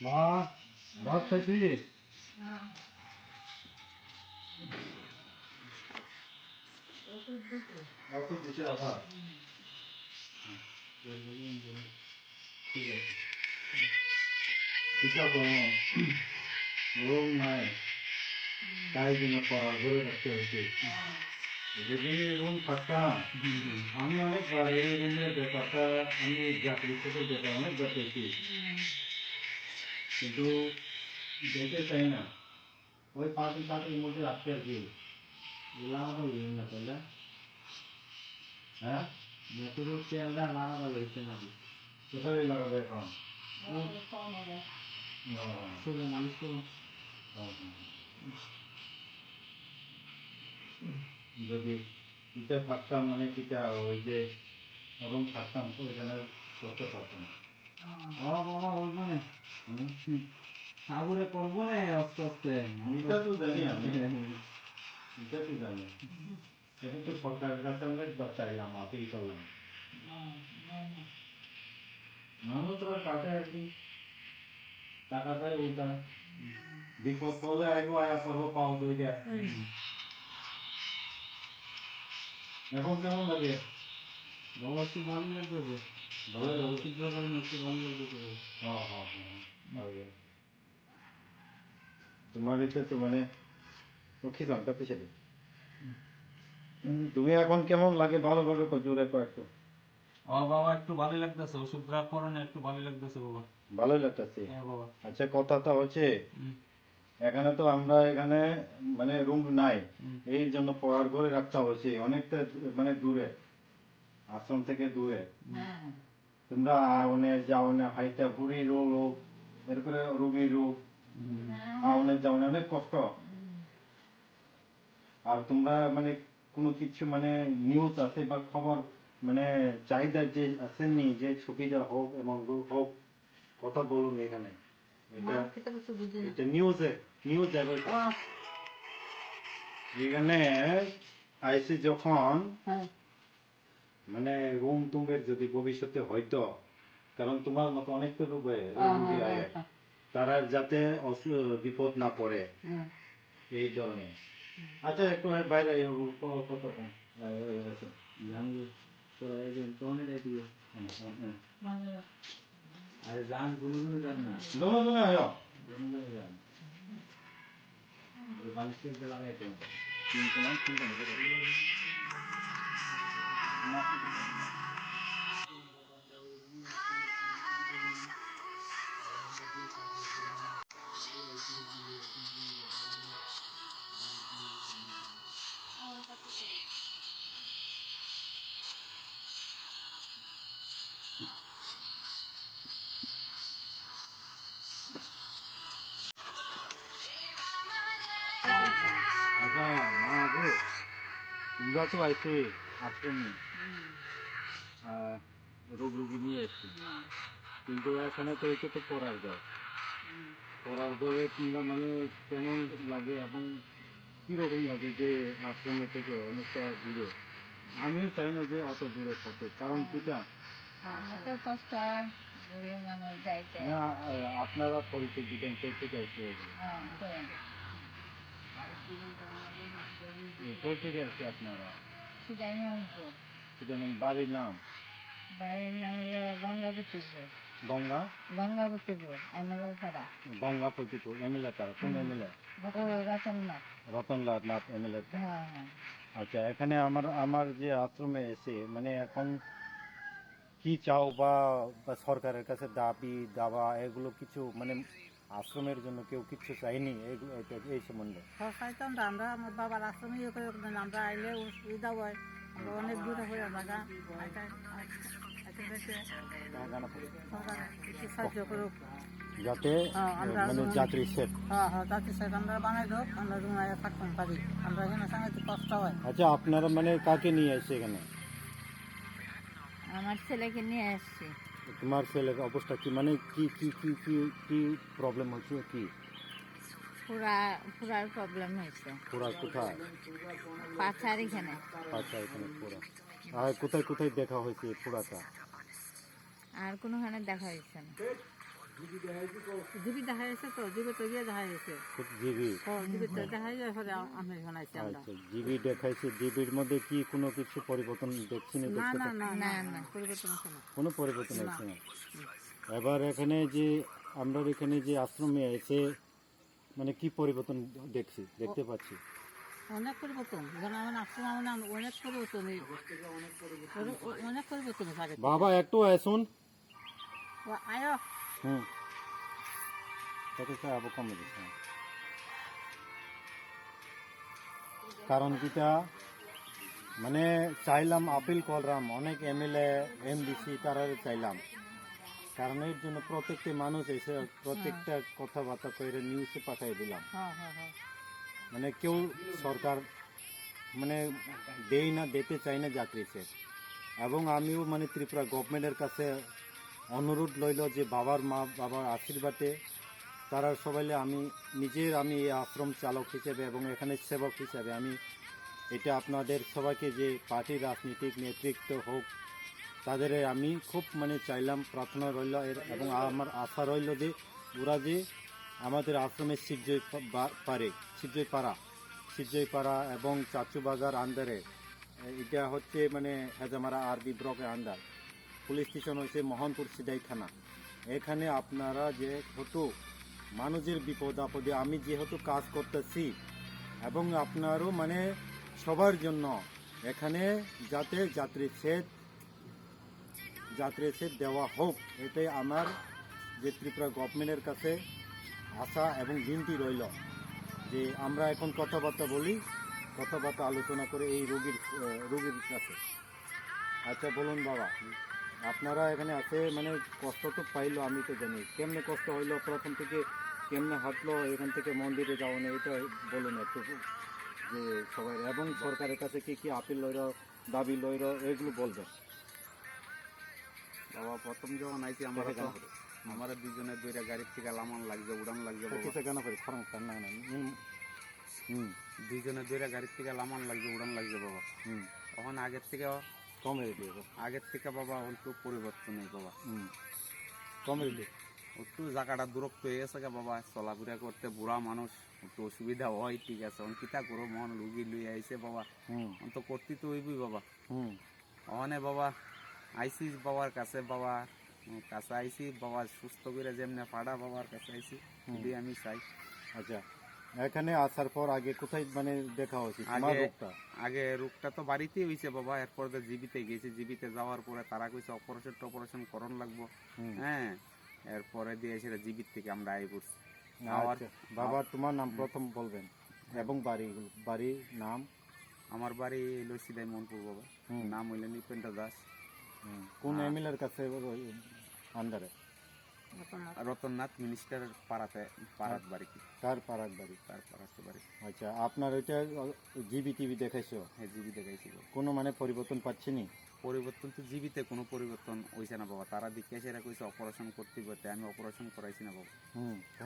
মা ভাত খাইছি ওষুধ দিতে আবার ঠিক আছে ঠিক আছে রোগ নাই তাই জন্য পড়া করে রাখতে হয়েছে যদি রুম থাকতাম আমি অনেকবার এই রুমের ব্যাপারটা আমি চাকরি থেকে যেটা অনেকবার পেয়েছি কিন্তু যেতে চাই না ওই পার্টির মধ্যে রাখতে আর কি লাগানো হইল না তাহলে হ্যাঁ মেট্রোর তেলটা লাগানো হয়েছে নাকি কোথায় লাগাবে এখন সোজা মানুষ তো যদি ইটা থাকতাম মানে কিটা ওই যে রুম থাকতাম তো ওইখানে করতে পারতাম বাবা ওই মানে সাগরে করবো না আস্তে আস্তে এটা তো জানি আমি এটা তো জানি এখন তো সরকারের কাছে আমরা চাইলাম আপেই করলাম মানুষ তো কাছে আর কি টাকা পাই ওইটা বিপদ পড়লে আগে আয়া করবো পাও দুইটা এখন কেমন লাগে বাবা একটু ভালো লাগবে ভালো লাগবে শীঘ্র কারণ একটু ভালো লাগবে হ্যাঁ হ্যাঁ হ্যাঁ তোমার এটা তো মানে ওকে জানতে পেরেছি তুমি এখন কেমন লাগে ভালো ভালো জোরে কয়েকটু বাবা একটু ভালো লাগতেছে ওষুধ করে না একটু ভালো লাগতেছে বাবা ভালোই লাগতেছে হ্যাঁ বাবা আচ্ছা কথাটা হচ্ছে এখানে তো আমরা এখানে মানে রুম নাই এই জন্য পড়ার ঘরে রাখতে হচ্ছে অনেকটা মানে দূরে আশ্রম থেকে দূরে তোমরা আউনে যাওনে হাইটা বুড়ি রোগ এরপরে রোগী রোগ আউনে যাওনে অনেক কষ্ট আর তোমরা মানে কোনো কিছু মানে নিউজ আছে বা খবর মানে চাহিদা যে আসেননি যে সুবিধা হোক এবং হোক কথা বলুন এখানে এটা নিউজে এখানে আইসি যখন মানে রুম টুমের যদি ভবিষ্যতে হয়তো কারণ তোমার মতো অনেক তো রোগী আয় তারা যাতে বিপদ না পড়ে এই জন্যে আচ্ছা একটু বাইরে কত আরে যান গুলো যান না মানুষকে লাগাইতে তোমরা তো আইসে আসেনি রোগ রোগী নিয়ে এসছি কিন্তু এখানে তো এটা তো পড়ার ঘরে তোমরা মানে কেমন লাগে এবং কীরকম লাগে যে আশ্রমের থেকে অনেকটা দূরে আমিও চাই না যে অত দূরে থাকে কারণ সেটা আপনারা পরিচয় দিতেন করতে চাইছে থেকে আছে আপনারা সেটা বাড়ির নাম গঙ্গা গঙ্গাপতিপুর এমএলএ তারা কোন এমএলএ রতনলাল নাথ এমএলএ আচ্ছা এখানে আমার যে আশ্রমে এসে মানে এখন কি চাও বা সরকারের কাছে দাবি দাওয়া এগুলো কিছু মানে আশ্রমের জন্য কেউ কিছু চাইনি এগুলো এই সম্বন্ধে আমরা আমার বাবার আশ্রমে আমরা আইলে সুবিধা হয় আমরা অনেক দূরে হয়ে আমরা সাহায্য করুক যাতে মানে যাত্রী সেট যাত্রী সেট আমরা বানাই হোক আমরা রুমে থাকতে পারি আমরা এখানে সাংঘাতিক কষ্ট হয়। আচ্ছা আপনারা মানে কাকে নিয়ে এসছে এখানে? আমার ছেলেকে নিয়ে আসছি। তোমার ছেলের অবস্থা কি মানে কি কি কি কি কি প্রবলেম হচ্ছে কি? পুরার প্রবলেম হয়েছে। পুরা কোথায়? পাছার এখানে পুরা। আর কোথায় কোথায় দেখা হয়েছে পুরাটা? আর কোনোখানে দেখা হয়েছে না। জিবি দেখা যাচ্ছে তো, জিবি তো গিয়ে দেখা যাচ্ছে। জিবি জিবি তো দেখা যায়, পরে আমি বানাইছি আমরা। আচ্ছা, জিবি দেখাইছে। জিবির মধ্যে কি কোনো কিছু পরিবর্তন দেখছি না? না দেখতে না পাচ্ছি? না না না, পরিবর্তন আছে না। কোনো পরিবর্তন না। হচ্ছে না। এবার এখানে যে আমরা এখানে যে আশ্রমে এসে মানে কি পরিবর্তন দেখতে পাচ্ছি? অনেক পরিবর্তন, যেন আমার আশ্রম মানে অনেক পরিবর্তন, অনেক পরিবর্তন হয়েছে আগে থেকে। বাবা একটু আসুন। আয়ো হুম, তাতে তো আবু কমে দিচ্ছে। কারণ কিটা মানে চাইলাম, আপিল করলাম অনেক এমএলএ এমডিসি তারা চাইলাম, কারণ এর জন্য প্রত্যেকটি মানুষ এসে প্রত্যেকটা কথাবার্তা করে নিউজে পাঠিয়ে দিলাম। হ্যাঁ হ্যাঁ হ্যাঁ। মানে কেউ সরকার মানে দেই না, দিতে চাই না চাকরিতে। এবং আমিও মানে ত্রিপুরা গভর্নমেন্টের কাছে অনুরোধ লইল যে বাবার আশীর্বাদে তারা সবাইলে আমি আমি এই আশ্রম চালক হিসেবে এবং এখানে সেবক হিসেবে আমি এটা আপনাদের সবাইকে যে পার্টির রাজনীতিক নেতৃত্ব হোক তাদের আমি খুব মানে চাইলাম, প্রার্থনা রইল এবং আমার আশা রইল যে ওরা যে আমাদের আশ্রমের সিজ্জইপাড়া এবং চাচুবাজার আন্ডারে, এটা হচ্ছে মানে হেজামারা আরবি ব্লকের আন্ডার, পুলিশ স্টেশন হচ্ছে মোহনপুর সিদাই থানা। এখানে আপনারা যেহেতু মানুষের বিপদ আপদে আমি যেহেতু কাজ করতেছি এবং আপনারও মানে সবার জন্য এখানে যাতে যাত্রী সেট দেওয়া হোক, এটাই আমার যে ত্রিপুরা গভর্নমেন্টের কাছে আশা এবং বিনতি রইল যে আমরা এখন কথাবার্তা আলোচনা করে এই রোগীর কাছে। আচ্ছা বলুন বাবা, আপনারা এখানে আছে মানে কষ্ট তো পাইলো, আমি তো জানি কেমনে কষ্ট হইলো, প্রথম থেকে কেমনে হাঁটলো এখান থেকে মন্দিরে যাওয়া নেই, এটা বলুন একটু যে সবাই, এবং সরকারের কাছে কি কি আপিল লইল, দাবি লইল, এগুলো বলবেন। বাবা প্রথম যখন আইছি আমার দুজনের দুইটা গাড়ির থেকে লামান লাগছে, উড়ান লাগছে বাবা। দুইজনের দুইটা গাড়ির থেকে লামান লাগছে, উড়ান লাগছে বাবা। তখন আগের থেকে বাবা একটু পরিবর্তন নেই বাবা, একটু জায়গাটা দূরত্ব হয়ে গেছে বাবা, চলাফেরা করতে বুড়া মানুষ একটু অসুবিধা হয়, ঠিক আছে। এখন কিতা করো, মন রুগী লুই আইছে বাবা, তো করতে তো হইবই বাবা। ওখানে বাবা আইসি বাবার কাছে, আইসি বাবা সুস্থ করে যেমনে পাড়া বাবার কাছে আইসি, যদি আমি চাই। আচ্ছা, এখানে আসার পর আগে কোথায় মানে দেখা হয়েছে তোমার রোগটা? আগে রোগটা তো বাড়িতেই হয়েছে বাবা, এরপর তো জিবিতে গেছি, জিবিতে যাওয়ার পরে তারা কইছে অপারেশন করণ লাগবো, হ্যাঁ। এরপরে দিয়ে সেটা জিবির থেকে আমরা আই পড়ছি। আচ্ছা, বাবা তোমার নাম প্রথম বলবেন এবং বাড়ির নাম? আমার বাড়ি হইল সিদাই মনপুর বাবা, নাম হইল নিপেন্দ্র দাস। কোন এমএলএর কাছে আন্ডারে? রতননাথ মিনিস্টারের পাড়াত বাড়ি। কার পাড়ার বাড়ি? তার পাড়াতে বাড়ি। আচ্ছা, আপনার ওইটা জিবি টিভি দেখাইছো? হ্যাঁ, জিবি দেখাইছি। কোনো মানে পরিবর্তন পাচ্ছিনি? পরিবর্তন তো জিবিতে কোনো পরিবর্তন হয়েছে না বাবা, তারা দিকে এসে কইছে অপারেশন করতে বলতে, আমি অপারেশন করাইছি না বাবা।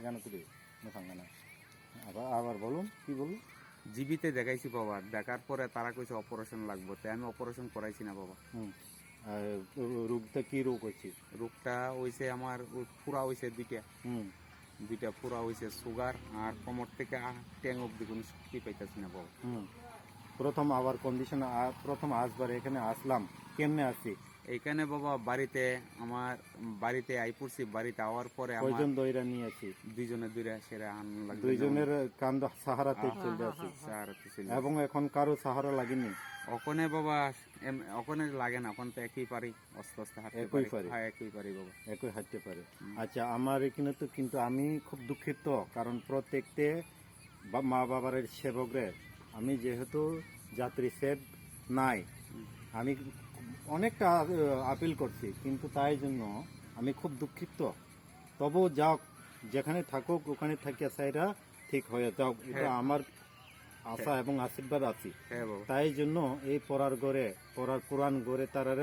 কেন করি না, আবার বলুন, কি বলুন? জিবিতে দেখাইছি বাবা, দেখার পরে তারা কইছে অপারেশন লাগবে, তাই আমি অপারেশন করাইছি না বাবা। আর রোগটা কি রোগ হয়েছে? রোগটা হয়েছে আমার পুরা হয়েছে দুইটা পুরা হয়েছে, সুগার আর কোমর থেকে ট্যাং অব্দি কোনো শক্তি পাইতেছি না বাবা। প্রথম আবার কন্ডিশন, প্রথম আসবার এখানে আসলাম কেমনে আসছি? এইখানে বাবা আমার বাড়িতে আই পড়ছি, বাড়িতে আওয়ার পরে কয়জন দইরা নিয়ে আছি? দুইজনে সেরা আনন্দ লাগছে, দুইজনের কান্দ সাহারাতে চলে আসি, এবং এখন কারো সাহারা লাগেনি ওখানে বাবা, ওখানে লাগে না, এখন তো একই পারি, আস্তে আস্তে হাঁটতে পারি। হ্যাঁ, একই পারি বাবা, একই হাঁটতে পারে। আচ্ছা, আমার এখানে তো কিন্তু আমি খুব দুঃখিত, কারণ প্রত্যেকতে মা বাবার সেবকরে আমি যেহেতু যাত্রী সেট নাই, আমি অনেকটা আপিল করছি, কিন্তু তাই জন্য আমি খুব দুঃখিত। তবু যাও, যেখানে থাকুক ওখানে থাকিয়া সাইরা ঠিক হয়ে যাও, এটা আমার আশা এবং আশীর্বাদ আছে। তাই জন্য এই পড়ার পুরাণ ঘরে তারা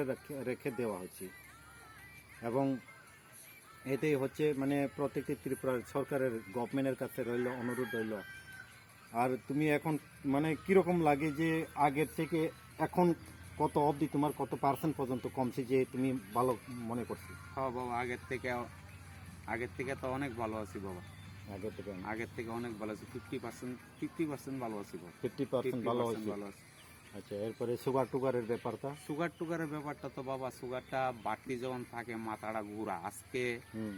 রেখে দেওয়া হচ্ছে, এবং এটাই হচ্ছে মানে প্রত্যেকটি ত্রিপুরার সরকারের গভর্নমেন্টের কাছে অনুরোধ রইল। আর তুমি এখন মানে কিরকম লাগে যে আগের থেকে এখন কত অবধি তোমার কত % পর্যন্ত কমছে যে তুমি ভালো মনে করছি? হ্যাঁ বাবা, আগের থেকে আগের থেকে তো অনেক ভালো আছি বাবা, আগে থেকে আগের থেকে অনেক ভালো আছি, 50% ভালো আছি বাবা, 50% ভালো 50% হয়েছে। ভালো আছি। আচ্ছা, এরপরে সুগার টুগারের ব্যাপারটা? সুগারের ব্যাপারটা তো বাবা, সুগারটা বাড়তি যখন থাকে মাথাটা ঘুরা, আজকে হুম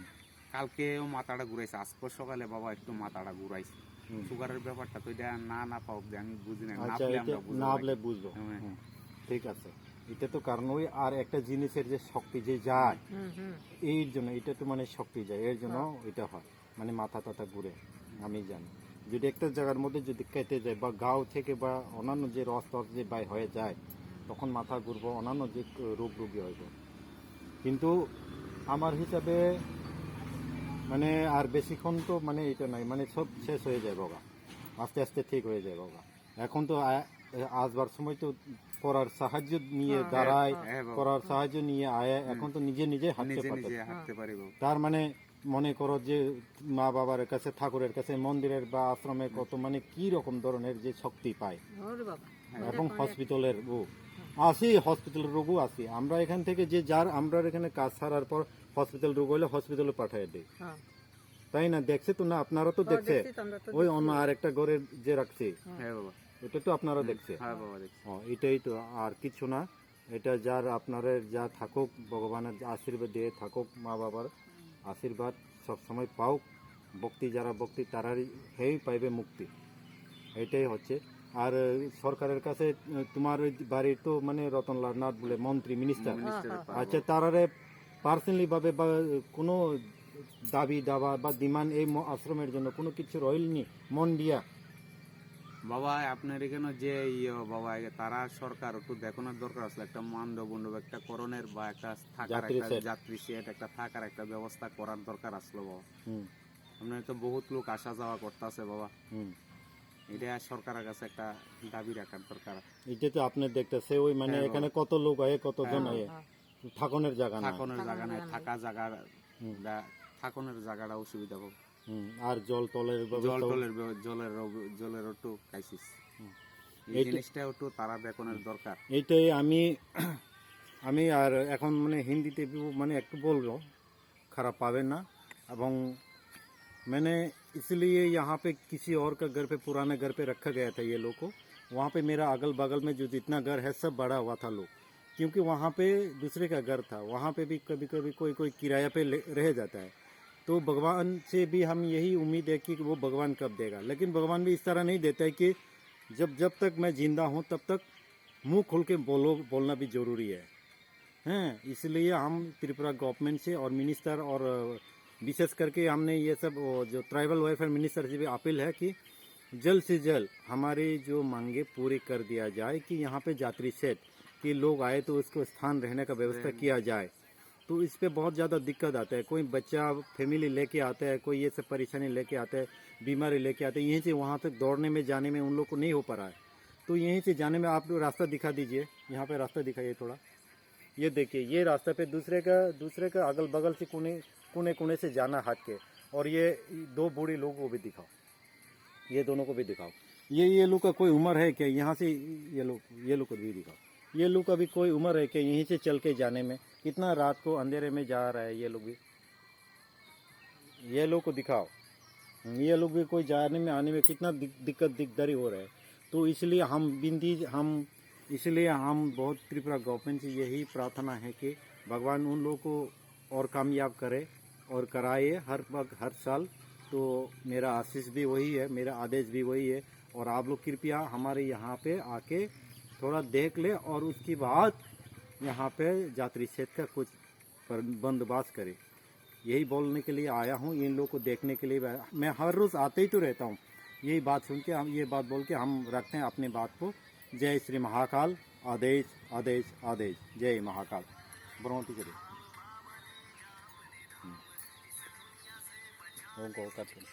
কালকেও মাথাটা ঘুরাইছে, আজকে সকালে বাবা একটু মাথাটা ঘুরাইছে। হুম। সুগারের ব্যাপারটা তো এটা না পাও অব্দি আমি বুঝি না, আচ্ছা, নাপলে এটা আমরা বুঝবো নাপলে নাকি? বুঝবো। হ্যাঁ। হুম, ঠিক আছে। এটা তো কারণ ওই আর একটা জিনিসের যে শক্তি যে যায়, হুম হুম এর জন্য এটা তো মানে শক্তি যায়, এর জন্য এটা হয়, মানে মাথা টাথা ঘুরে। আমি জানি যদি একটা জায়গার মধ্যে যদি কেটে যায় বা গাও থেকে বা অন্যান্য যে রস টস যে বাই হয়ে যায়, তখন মাথা ঘুরবো, অন্যান্য যে রোগ রোগী হইব। কিন্তু আমার হিসাবে মানে আর বেশিক্ষণ তো মানে এটা নাই, মানে সব শেষ হয়ে যায় বাবা, আস্তে আস্তে ঠিক হয়ে যায় বাবা। এখন তো আসবার সময় তো করার সাহায্য নিয়ে দাঁড়ায়, হ্যাঁ বাবা, করার সাহায্য নিয়ে আয়, এখন তো নিজে নিজে হাঁটতে নিজে পারতে। নিজে হাঁটতে পারি বাবা। তার মানে মনে করো যে মা বাবার কাছে, ঠাকুরের কাছে, মন্দিরের বা আশ্রমে কত মানে কি রকম ধরনের যে শক্তি পায়, ওরে বাবা এবং হসপিটালের রোগ আসি, হসপিটালের রোগও আসি। আমরা এখান থেকে যে যার আমরা এখানে কাজ ছাড়ার পর হসপিটাল রোগ হলে হসপিটালে পাঠিয়ে দিই, হ্যাঁ তাই না? দেখছে তো না, আপনারা তো দেখছে, দেখছি তো আমরা তো ওই অন্য আর একটা ঘরে যে রাখছি, হ্যাঁ বাবা, এটা তো আপনারা দেখছে। হ্যাঁ বাবা দেখছি। এটাই তো, আর কিছু না। এটা যার আপনারা যা থাকুক, ভগবানের আশীর্বাদ দিয়ে থাকুক, মা বাবার আশীর্বাদ সবসময় পাও। ভক্তি যারা ভক্তি তারাই হেই পাইবে মুক্তি, এটাই হচ্ছে। আর সরকারের কাছে তোমার ওই বাড়ির তো মানে রতনলাল নাথ বলে মন্ত্রী, মিনিস্টার, আচ্ছা, তারারে পার্সোনালি ভাবে বা কোনো দাবি দাবা বা ডিমান্ড এই আশ্রমের জন্য কোনো কিছু রইলনি মন দিয়া? বাবা আপনার এখানে যে বাবা তারা সরকার একটু দেখানোর দরকার আছে, একটা মণ্ডপ একটা করণের বা একটা থাকার যাত্রী একটা shed। যাত্রী শেড, একটা থাকার একটা ব্যবস্থা করার দরকার আসলো বাবা। হুম আপনার তো বহুত লোক আসা যাওয়া করতেছে বাবা, হুম। এটা সরকারের কাছে একটা দাবি রাখার দরকার। এটা তো আপনি দেখতেছে ওই মানে হ্যাঁ এখানে কত লোক আয়ে, কতজন আয়ে, হ্যাঁ থাকনের জায়গা না। থাকনের জায়গা নাই, থাকা জায়গা হুম। থাকনের জায়গাটা অসুবিধা বাবা। আর জল টলের ব্যবস্থা। জলের একটু ক্রাইসিস, এই এইটা- জিনিসটা একটু তারা দেখানোর দরকার। এইটাই আমি আমি আর এখন মানে হিন্দিতে মানে একটু বলবো, খারাপ পাবেন না। এবং मैंने इसलिए यहाँ पे किसी और का घर पे, पुराने घर पे रखा गया था ये लोग को। वहाँ पे मेरा अगल बगल में जो जितना घर है सब बड़ा हुआ था लोग, क्योंकि वहाँ पे दूसरे का घर था, वहाँ पे भी कभी कभी कोई कोई किराया पे रह जाता है। तो भगवान से भी हम यही उम्मीद है कि वो भगवान कब देगा, लेकिन भगवान भी इस तरह नहीं देता है कि जब तक मैं जिंदा हूँ तब तक मुंह खोल के बोलना भी जरूरी है। हैं, इसलिए हम त्रिपुरा गवर्नमेंट से और मिनिस्टर और विशेष करके हमने ये सब जो ट्राइबल वेलफेयर मिनिस्टर से भी अपील है कि जल्द से जल्द हमारी जो मांगे पूरी कर दिया जाए, कि यहाँ पे यात्री शेड कि लोग आए तो उसको स्थान रहने का व्यवस्था किया जाए। तो इस पे बहुत ज़्यादा दिक्कत आता है, कोई बच्चा फैमिली लेके आता है, कोई ये सब परेशानी लेके आता है, बीमारी लेके आते हैं, यहीं से वहाँ तक दौड़ने में जाने में उन लोग को नहीं हो पा रहा है। तो यहीं से जाने में आप लोग रास्ता दिखा दीजिए, यहाँ पे रास्ता दिखाइए थोड़ा। ये देखिए, ये रास्ता पे दूसरे का अगल बगल से कोने कोने से जाना हट के, और ये दो बूढ़े लोगों को भी दिखाओ, ये दोनों को भी दिखाओ। ये लोग का कोई उम्र है क्या यहाँ से? ये लोग को भी दिखाओ, ये लोग का भी कोई उम्र है क्या यहीं से चल के जाने में? कितना रात को अंधेरे में जा रहा है ये लोग भी, ये लोग को दिखाओ। ये लोग भी कोई जाने में आने में कितना दिक्कत दिकदारी हो रहा है। तो इसलिए हम बहुत त्रिपुरा गवर्नमेंट से यही प्रार्थना है कि भगवान उन लोगों को और कामयाब करे और कराए हर वक्त हर साल। तो मेरा आशीष भी वही है, मेरा आदेश भी वही है। और आप लोग कृपया हमारे यहाँ पे आके थोड़ा देख ले, और उसके बाद यहाँ पे यात्री क्षेत्र का कुछ बंदोबस्त करे। यही बोलने के लिए आया हूँ, इन लोगों को देखने के लिए। मैं हर रोज़ आते ही तो रहता हूँ। यही बात सुन के, हम ये बात बोल के हम रखते हैं अपने बात को। जय श्री महाकाल। आदेश आदेश आदेश। जय महाकाल। ब्रह्मटी करिए। ओम को करते हैं।